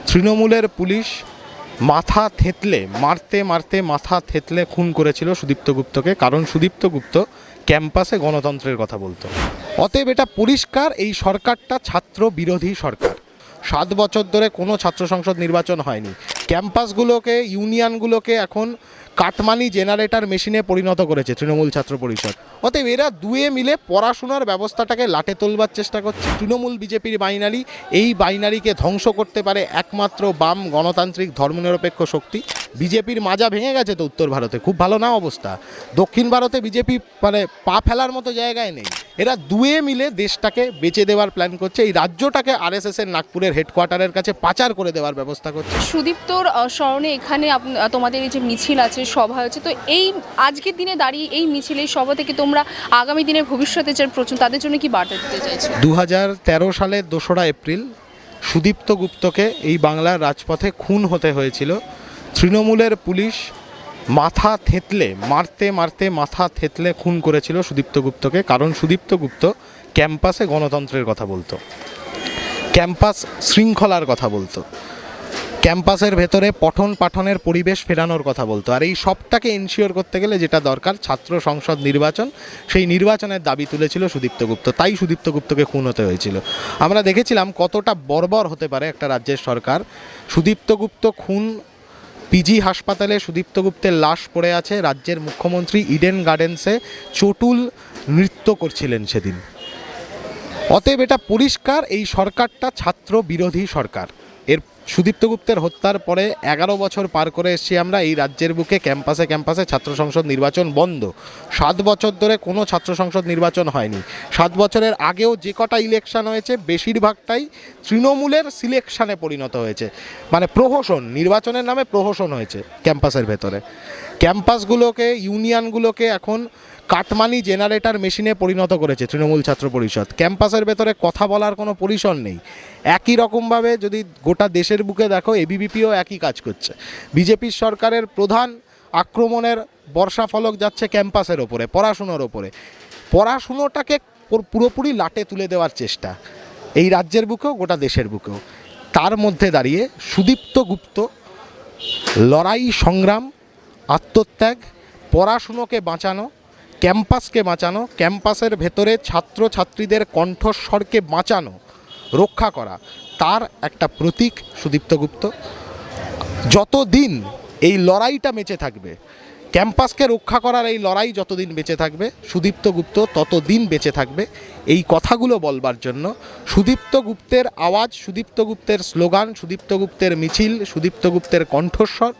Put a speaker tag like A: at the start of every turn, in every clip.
A: তৃণমূলের পুলিশ মাথা থেঁতলে মারতে মারতে মাথা থেঁতলে খুন করেছিল সুদীপ্ত গুপ্তকে, কারণ সুদীপ্ত গুপ্ত ক্যাম্পাসে গণতন্ত্রের কথা বলতো। অতএব এটা পরিষ্কার, এই সরকারটা ছাত্র বিরোধী সরকার। 7 বছর ধরে কোনো ছাত্র সংসদ নির্বাচন হয়নি। ক্যাম্পাসগুলোকে, ইউনিয়নগুলোকে এখন কাটমানি জেনারেটর মেশিনে পরিণত করেছে তৃণমূল ছাত্র পরিষদ। অতএব এরা দুয়ে মিলে পড়াশোনার ব্যবস্থাটাকে লাটে তোলবার চেষ্টা করছে। তৃণমূল বিজেপির বাইনারি, এই বাইনারিকে ধ্বংস করতে পারে একমাত্র বাম গণতান্ত্রিক ধর্মনিরপেক্ষ শক্তি। বিজেপির মাজা ভেঙে গেছে তো উত্তর ভারতে, খুব ভালো না অবস্থা। দক্ষিণ ভারতে বিজেপি পা ফেলার মতো জায়গায় নেই। এরা দুয়ে মিলে দেশটাকে বেচে দেওয়ার প্ল্যান করছে, এই রাজ্যটাকে আরএসএসের নাগপুরের হেডকোয়ার্টারের কাছে পাচার করে দেওয়ার ব্যবস্থা করছে।
B: সুদীপ্তর স্মরণে এখানে তোমাদের এই যে মিছিল আছে, সভা হয়েছে, তো এই আজকের দিনে দাঁড়িয়ে এই মিছিল, এই সভা থেকে তোমরা আগামী দিনের ভবিষ্যতে যে তাদের জন্য কি বার্তা দিতে চাইছো?
A: 2013 সালের 2রা এপ্রিল সুদীপ্ত গুপ্তকে এই বাংলার রাজপথে খুন হতে হয়েছিল। তৃণমূলের পুলিশ মাথা থেঁতলে মারতে মারতে মাথা থেঁতলে খুন করেছিল সুদীপ্ত গুপ্তকে, কারণ সুদীপ্ত গুপ্ত ক্যাম্পাসে গণতন্ত্রের কথা বলতো, ক্যাম্পাস শৃঙ্খলার কথা বলতো, ক্যাম্পাসের ভেতরে পঠন পাঠনের পরিবেশ ফেরানোর কথা বলতো। আর এই সবটাকে এনশিওর করতে গেলে যেটা দরকার, ছাত্র সংসদ নির্বাচন, সেই নির্বাচনের দাবি তুলেছিল সুদীপ্ত গুপ্ত, তাই সুদীপ্ত গুপ্তকে খুন হতে হয়েছিল। আমরা দেখেছিলাম কতটা বর্বর হতে পারে একটা রাজ্যের সরকার। সুদীপ্ত গুপ্ত খুন, পিজি হাসপাতালে সুদীপ্ত গুপ্তের লাশ পড়ে আছে, রাজ্যের মুখ্যমন্ত্রী ইডেন গার্ডেন্সে চটুল নৃত্য করছিলেন সেদিন। অতএব এটা পরিষ্কার, এই সরকারটা ছাত্র বিরোধী সরকার। এর সুদীপ্ত গুপ্তের হত্যার পরে 11 বছর পার করে এসেছি আমরা। এই রাজ্যের বুকে ক্যাম্পাসে ক্যাম্পাসে ছাত্র সংসদ নির্বাচন বন্ধ। 7 বছর ধরে কোনো ছাত্র সংসদ নির্বাচন হয়নি। 7 বছরের আগেও যে কটা ইলেকশন হয়েছে বেশিরভাগটাই তৃণমূলের সিলেকশনে পরিণত হয়েছে, প্রহসন, নির্বাচনের নামে প্রহসন হয়েছে ক্যাম্পাসের ভেতরে। ক্যাম্পাসগুলোকে, ইউনিয়নগুলোকে এখন কাটমানি জেনারেটর মেশিনে পরিণত করেছে তৃণমূল ছাত্র পরিষদ। ক্যাম্পাসের ভেতরে কথা বলার কোনো পরিসর নেই। একই রকমভাবে যদি গোটা দেশের বুকে দেখো, এবিভিপিও একই কাজ করছে। বিজেপির সরকারের প্রধান আক্রমণের বর্ষাফলক যাচ্ছে ক্যাম্পাসের ওপরে, পড়াশুনোর ওপরে। পড়াশুনোটাকে পুরোপুরি লাটে তুলে দেওয়ার চেষ্টা এই রাজ্যের বুকেও, গোটা দেশের বুকেও। তার মধ্যে দাঁড়িয়ে সুদীপ্ত গুপ্ত লড়াই, সংগ্রাম, আত্মত্যাগ, পড়াশুনোকে বাঁচানো, ক্যাম্পাসকে বাঁচানো, ক্যাম্পাসের ভেতরে ছাত্রছাত্রীদের কণ্ঠস্বরকে বাঁচানো, রক্ষা করা, তার একটা প্রতীক সুদীপ্ত গুপ্ত। যতদিন এই লড়াইটা বেঁচে থাকবে, ক্যাম্পাসকে রক্ষা করার এই লড়াই যতদিন বেঁচে থাকবে, সুদীপ্ত গুপ্ত ততদিন বেঁচে থাকবে। এই কথাগুলো বলবার জন্য সুদীপ্ত গুপ্তের আওয়াজ, সুদীপ্ত গুপ্তের স্লোগান, সুদীপ্ত গুপ্তের মিছিল, সুদীপ্ত গুপ্তের কণ্ঠস্বর,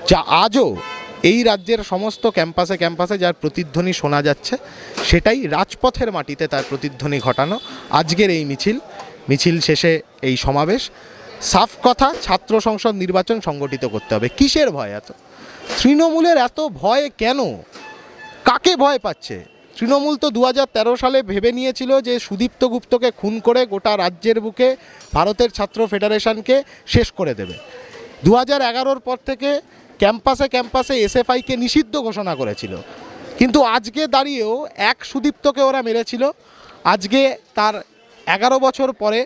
A: যা আজও এই রাজ্যের সমস্ত ক্যাম্পাসে ক্যাম্পাসে যার প্রতিধ্বনি শোনা যাচ্ছে, সেটাই রাজপথের মাটিতে তার প্রতিধ্বনি ঘটানো আজকের এই মিছিল শেষে এই সমাবেশ। সাফ কথা, ছাত্র সংসদ নির্বাচন সংগঠিত করতে হবে। কিসের ভয় এত? তৃণমূলের এত ভয় কেন? কাকে ভয় পাচ্ছে তৃণমূল? তো 2013 সালে ভেবে নিয়েছিল যে সুদীপ্ত গুপ্তকে খুন করে গোটা রাজ্যের বুকে ভারতের ছাত্র ফেডারেশনকে শেষ করে দেবে। 2011-র পর থেকে ক্যাম্পাসে ক্যাম্পাসে এসএফআইকে নিষিদ্ধ ঘোষণা করেছিল, কিন্তু আজকে দাঁড়িয়েও এক সুদীপ্তকে ওরা মেরেছিল। আজকে তার 11 বছর পরে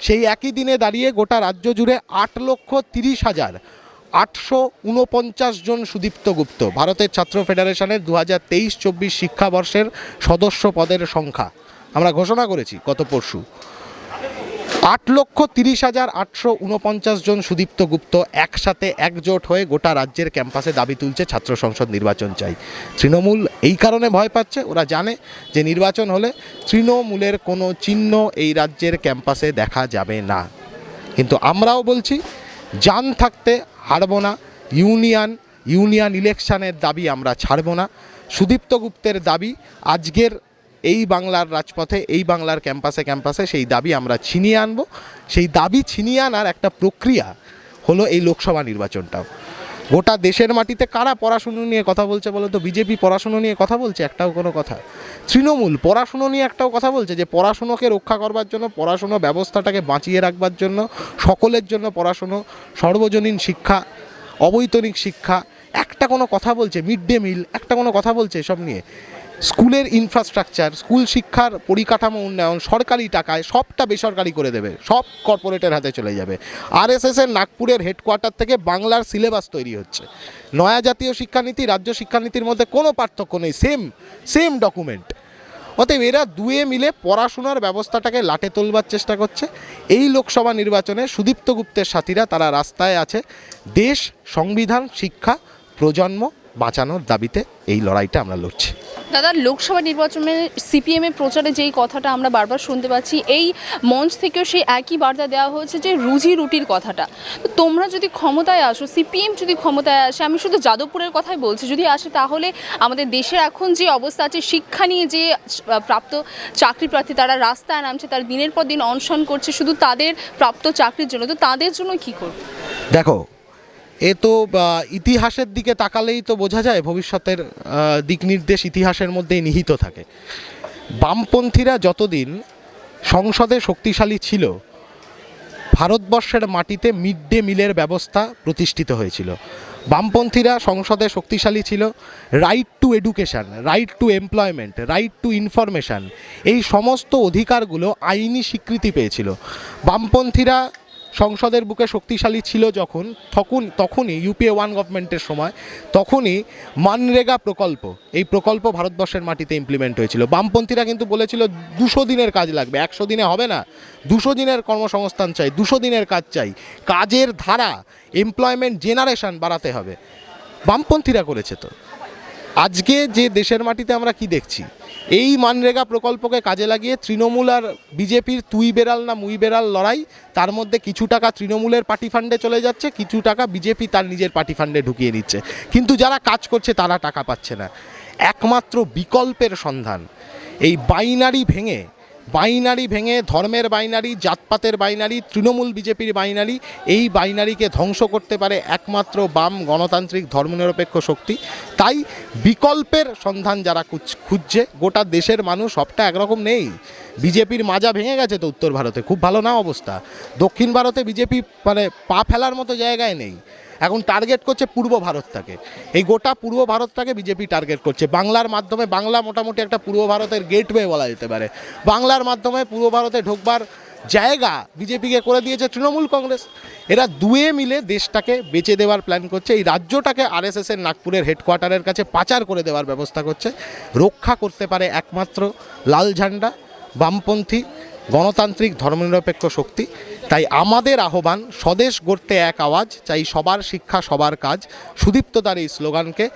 A: সেই একই দিনে দাঁড়িয়ে গোটা রাজ্য জুড়ে 8,30,849 জন সুদীপ্ত গুপ্ত, ভারতের ছাত্র ফেডারেশনের 2023-24 শিক্ষাবর্ষের সদস্য পদের সংখ্যা আমরা ঘোষণা করেছি গত পরশু। 8,30,849 জন সুদীপ্ত গুপ্ত একসাথে একজোট হয়ে গোটা রাজ্যের ক্যাম্পাসে দাবি তুলছে ছাত্র সংসদ নির্বাচন চাই। তৃণমূল এই কারণে ভয় পাচ্ছে, ওরা জানে যে নির্বাচন হলে তৃণমূলের কোনো চিহ্ন এই রাজ্যের ক্যাম্পাসে দেখা যাবে না। কিন্তু আমরাও বলছি, জান থাকতে হারবো না। ইউনিয়ন ইলেকশনের দাবি আমরা ছাড়ব না। সুদীপ্ত গুপ্তের দাবি আজকের এই বাংলার রাজপথে, এই বাংলার ক্যাম্পাসে ক্যাম্পাসে সেই দাবি আমরা ছিনিয়ে আনব। সেই দাবি ছিনিয়ে আনার একটা প্রক্রিয়া হলো এই লোকসভা নির্বাচনটাও। গোটা দেশের মাটিতে কারা পড়াশুনো নিয়ে কথা বলছে বলো তো? বিজেপি পড়াশুনো নিয়ে কথা বলছে? একটাও কোনো কথা। তৃণমূল পড়াশুনো নিয়ে একটাও কথা বলছে? যে পড়াশুনোকে রক্ষা করবার জন্য, পড়াশুনো ব্যবস্থাটাকে বাঁচিয়ে রাখবার জন্য, সকলের জন্য পড়াশুনো, সর্বজনীন শিক্ষা, অবৈতনিক শিক্ষা, একটা কোনো কথা বলছে? মিড ডে মিল, একটা কোনো কথা বলছে এসব নিয়ে? স্কুলের ইনফ্রাস্ট্রাকচার, স্কুল শিক্ষার পরিকাঠামো উন্নয়ন সরকারি টাকায় সবটা বেসরকারি করে দেবে, সব কর্পোরেটের হাতে চলে যাবে। আরএসএসের নাগপুরের হেডকোয়ার্টার থেকে বাংলার সিলেবাস তৈরি হচ্ছে। নয়া জাতীয় শিক্ষানীতি রাজ্য শিক্ষানীতির মধ্যে কোনো পার্থক্য নেই, সেম ডকুমেন্ট। অতএব এরা দুয়ে মিলে পড়াশোনার ব্যবস্থাটাকে লাটে তোলবার চেষ্টা করছে। এই লোকসভা নির্বাচনে সুদীপ্ত গুপ্তের সাথীরা তারা রাস্তায় আছে দেশ, সংবিধান, শিক্ষা, প্রজন্ম বাঁচানোর দাবিতে। এই লড়াইটা আমরা লড়ছি।
B: দাদা, লোকসভা নির্বাচনে সিপিএমের প্রচারে যেই কথাটা আমরা বারবার শুনতে পাচ্ছি, এই মঞ্চ থেকেও সেই একই বার্তা দেওয়া হয়েছে যে রুজি রুটির কথাটা। তো তোমরা যদি ক্ষমতায় আসো, সিপিএম যদি ক্ষমতায় আসে, আমি শুধু যাদবপুরের কথাই বলছি, যদি আসে তাহলে আমাদের দেশের এখন যে অবস্থা আছে, শিক্ষা নিয়ে যে প্রাপ্ত চাকরি প্রার্থী তারা রাস্তায় নামছে, তারা দিনের পর দিন অনশন করছে শুধু তাদের প্রাপ্ত চাকরির জন্য, তো তাদের জন্য কী করবে?
A: দেখো, এ তো ইতিহাসের দিকে তাকালেই তো বোঝা যায় ভবিষ্যতের দিক নির্দেশ ইতিহাসের মধ্যেই নিহিত থাকে। বামপন্থীরা যতদিন সংসদে শক্তিশালী ছিল, ভারতবর্ষের মাটিতে মিড ডে মিলের ব্যবস্থা প্রতিষ্ঠিত হয়েছিল। বামপন্থীরা সংসদে শক্তিশালী ছিল, right two education, right two employment, right two information, এই সমস্ত অধিকারগুলো আইনি স্বীকৃতি পেয়েছিল। বামপন্থীরা সংসদের বুকে শক্তিশালী ছিল যখন, তখনই ইউপিএ 1 গভর্নমেন্টের সময়, তখনই মানরেগা প্রকল্প, এই প্রকল্প ভারতবর্ষের মাটিতে ইমপ্লিমেন্ট হয়েছিল। বামপন্থীরা কিন্তু বলেছিল 200 দিনের কাজ লাগবে, 100 দিনে হবে না, 200 দিনের কর্মসংস্থান চাই, 200 দিনের কাজ চাই, কাজের ধারা, এমপ্লয়মেন্ট জেনারেশন বাড়াতে হবে। বামপন্থীরা করেছে। তো আজকে যে দেশের মাটিতে আমরা কি দেখছি, এই মানরেগা প্রকল্পকে কাজে লাগিয়ে তৃণমূল আর বিজেপির তুই বেড়াল না মুই বেড়াল লড়াই, তার মধ্যে কিছু টাকা তৃণমূলের পার্টি ফান্ডে চলে যাচ্ছে, কিছু টাকা বিজেপি তার নিজের পার্টি ফান্ডে ঢুকিয়ে নিচ্ছে, কিন্তু যারা কাজ করছে তারা টাকা পাচ্ছে না। একমাত্র বিকল্পের সন্ধান, এই বাইনারি ভেঙে ধর্মের বাইনারি, জাতপাতের বাইনারি, তৃণমূল বিজেপির বাইনারি, এই বাইনারিকে ধ্বংস করতে পারে একমাত্র বাম গণতান্ত্রিক ধর্মনিরপেক্ষ শক্তি। তাই বিকল্পের সন্ধান যারা খুঁজছে, গোটা দেশের মানুষ সবটা একরকম নেই। বিজেপির মাজা ভেঙে গেছে তো উত্তর ভারতে, খুব ভালো না অবস্থা। দক্ষিণ ভারতে বিজেপি মানে পা ফেলার মতো জায়গায় নেই। এখন টার্গেট করছে পূর্ব ভারতটাকে, এই গোটা পূর্ব ভারতটাকে বিজেপি টার্গেট করছে। বাংলার মাধ্যমে, বাংলা মোটামুটি একটা পূর্ব ভারতের গেটওয়ে বলা যেতে পারে, বাংলার মাধ্যমে পূর্ব ভারতে ঢোকবার জায়গা বিজেপিকে করে দিয়েছে তৃণমূল কংগ্রেস। এরা দুয়ে মিলে দেশটাকে বেচে দেওয়ার প্ল্যান করছে, এই রাজ্যটাকে আরএসএসের নাগপুরের হেডকোয়ার্টারের কাছে পাচার করে দেওয়ার ব্যবস্থা করছে। রক্ষা করতে পারে একমাত্র লাল ঝান্ডা, বামপন্থী গণতান্ত্রিক ধর্মনিরপেক্ষ শক্তি। তাই আমাদের আহ্বান, স্বদেশ গড়তে এক আওয়াজ, চাই সবার শিক্ষা সবার কাজ। সুদীপ্তদার এই স্লোগানকে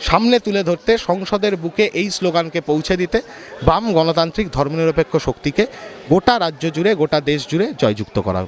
A: সামনে তুলে ধরতে, সংসদের বুকে এই স্লোগানকে পৌঁছে দিতে, বাম গণতান্ত্রিক ধর্মনিরপেক্ষ শক্তিকে গোটা রাজ্য জুড়ে, গোটা দেশ জুড়ে জয়যুক্ত করা।